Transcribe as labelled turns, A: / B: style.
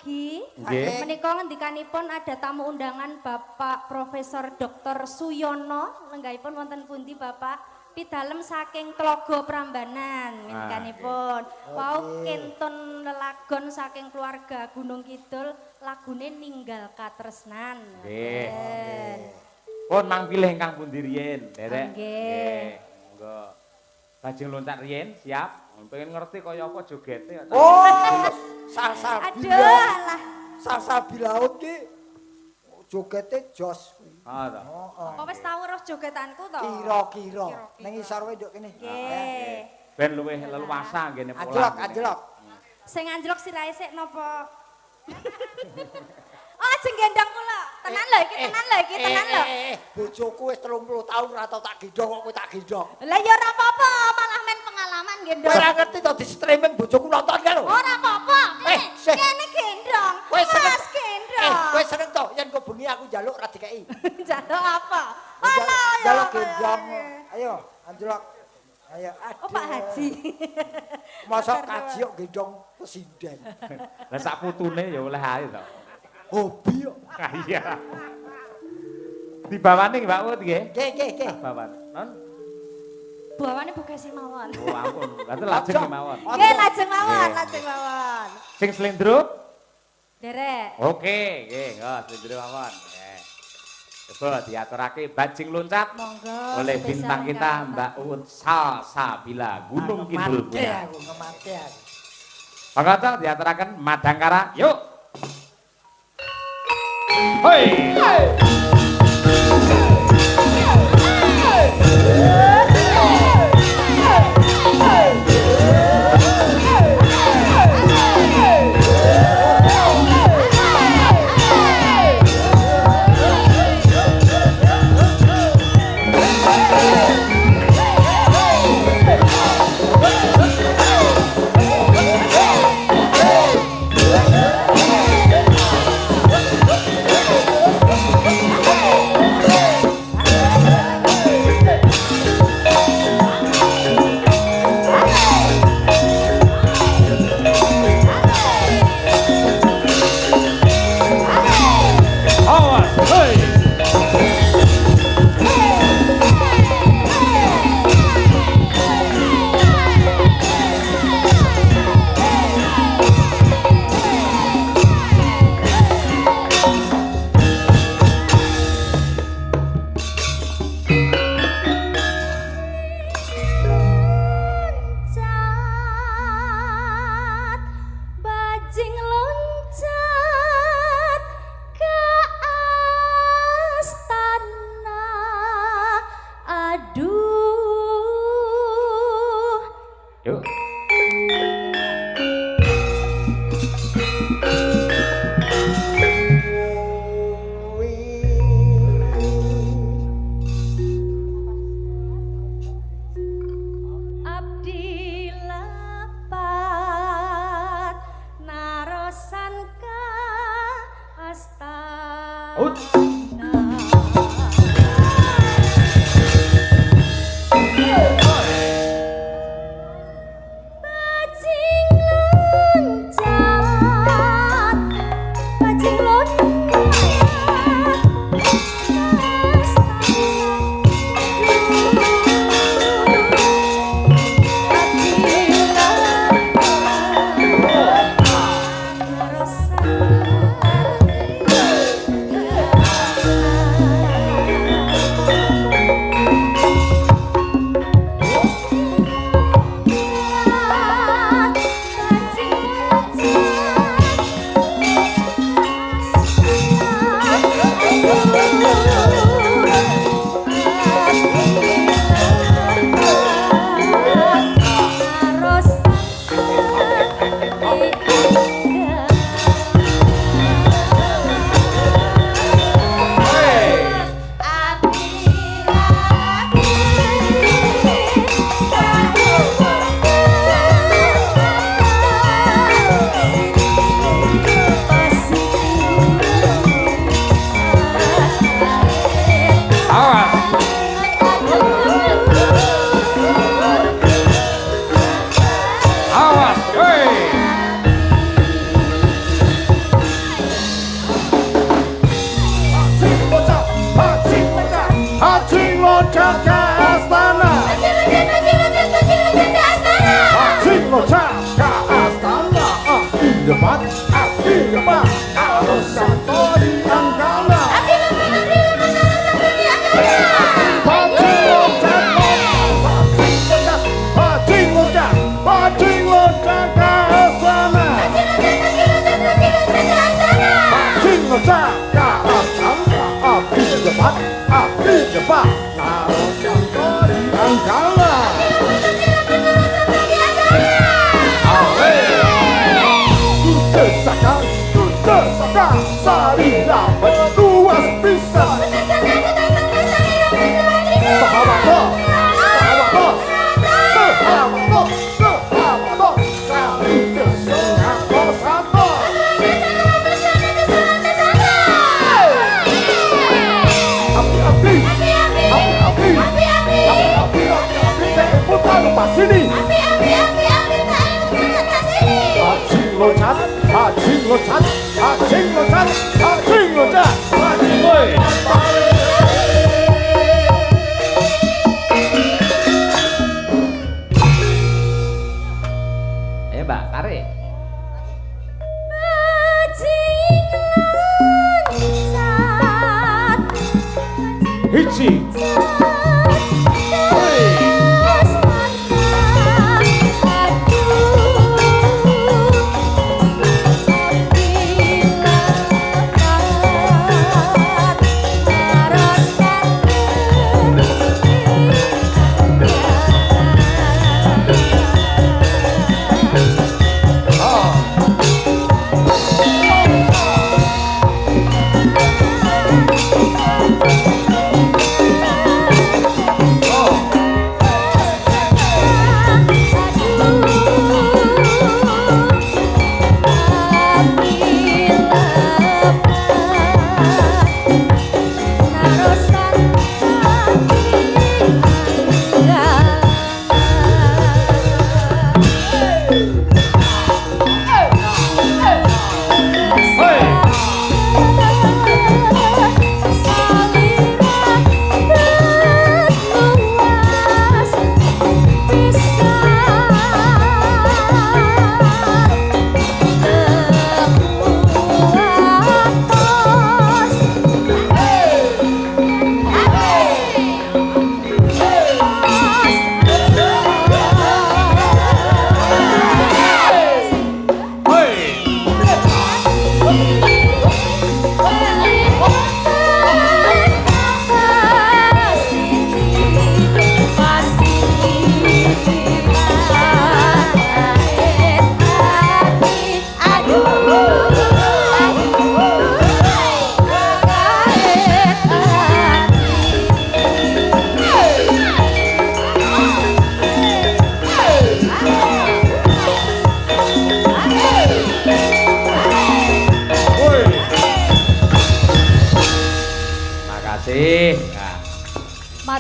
A: pagi.
B: Nggih.
A: Menika ngendikanipun ada tamu undangan Bapak Profesor Dr. Suyono. Lenggahipun wonten pundi Bapak? Pidalem saking Tlaga Prambanan ngendikanipun. Wau kentun lelagon saking keluarga Gunung Kidul lagune Ninggal Katresnan.
B: Nggih. Pun mang pilih ingkang pundi riyin, Derek?
A: Nggih.
B: Monggo. Lajeng loncat riyin, siap. Pengen ngerti kaya apa jogete.
C: Oh, salsa
A: Aduh,
C: bilaut.
A: alah.
C: Salsa bilaut ki jogete jos.
B: Ah, ta.
A: Apa wis tau roh jogetanku to?
C: Kira-kira. Ning isor wae nduk kene.
A: Nggih.
B: Ben luwih leluasa nggene pola.
C: Anjlok, anjlok.
A: Sing anjlok sirahe sik napa? Oh, ajeng gendong kula. Tenan lho iki, tenan lho iki, tenan lho.
C: Bojoku wis 30 tahun ora tau tak gendong kok kowe tak gendong.
A: Lah ya ora apa-apa, malah men pengalaman gendong.
C: Kowe ora ngerti to di streaming bojoku nonton kan lho.
A: Ora apa-apa.
C: sih.
A: Kene gendong.
C: Kowe seneng
A: Mas gendong.
C: kowe seneng to yen kok bengi aku njaluk ra dikeki.
A: Jaluk apa?
C: Njaluk gendong. Ayo, anjlok. Ayo, aduh.
A: Oh, Pak Haji.
C: Masa kaji kok gendong presiden.
B: Lah sak putune ya oleh ae to.
C: Hobi kok.
B: Ah, iya. Dibawane Mbak Ut nggih.
C: Nggih.
B: Bawan. Non.
A: Bawane bugasi mawon.
B: Oh ampun. Lah lajeng mawon.
A: Nggih, lajeng mawon,
B: Nggih.
A: lajeng mawon.
B: Sing slendruk?
A: Derek.
B: Oke, nggih, slendruk mawon. Nggih. Coba diaturake bajing loncat
A: Monggo.
B: oleh
A: spesial
B: bintang kita
A: kami.
B: Mbak Ut Salsabila Gunung Kidul punya.
C: Ngemate aku.
B: Monggo diaturaken Madangkara. Yuk. Hoi. Awas, hoi.
A: Loncat, bajing loncat ke astana. Aduh.
B: Yuk.
A: Abdi lapat narosan ka astana.
B: Ut.
A: Bajing loncat, bajing loncat ke astana.
D: depan, api depan, kalau santo di Anggala. Bajing loncat, bajing loncat, bajing loncat ke sana. Bajing loncat ke Anggala, api depan, kalau santo di Anggala. Desakan, salira berdua bisa. Sahabat bos, kami kesenangan bersama. Api-api, putar lepas sini. Bajing loncat, bajing loncat, bajing loncat, bajing loncat, bajing woi.
B: Mbak, tarik.
A: Bajing loncat,
D: Hiji,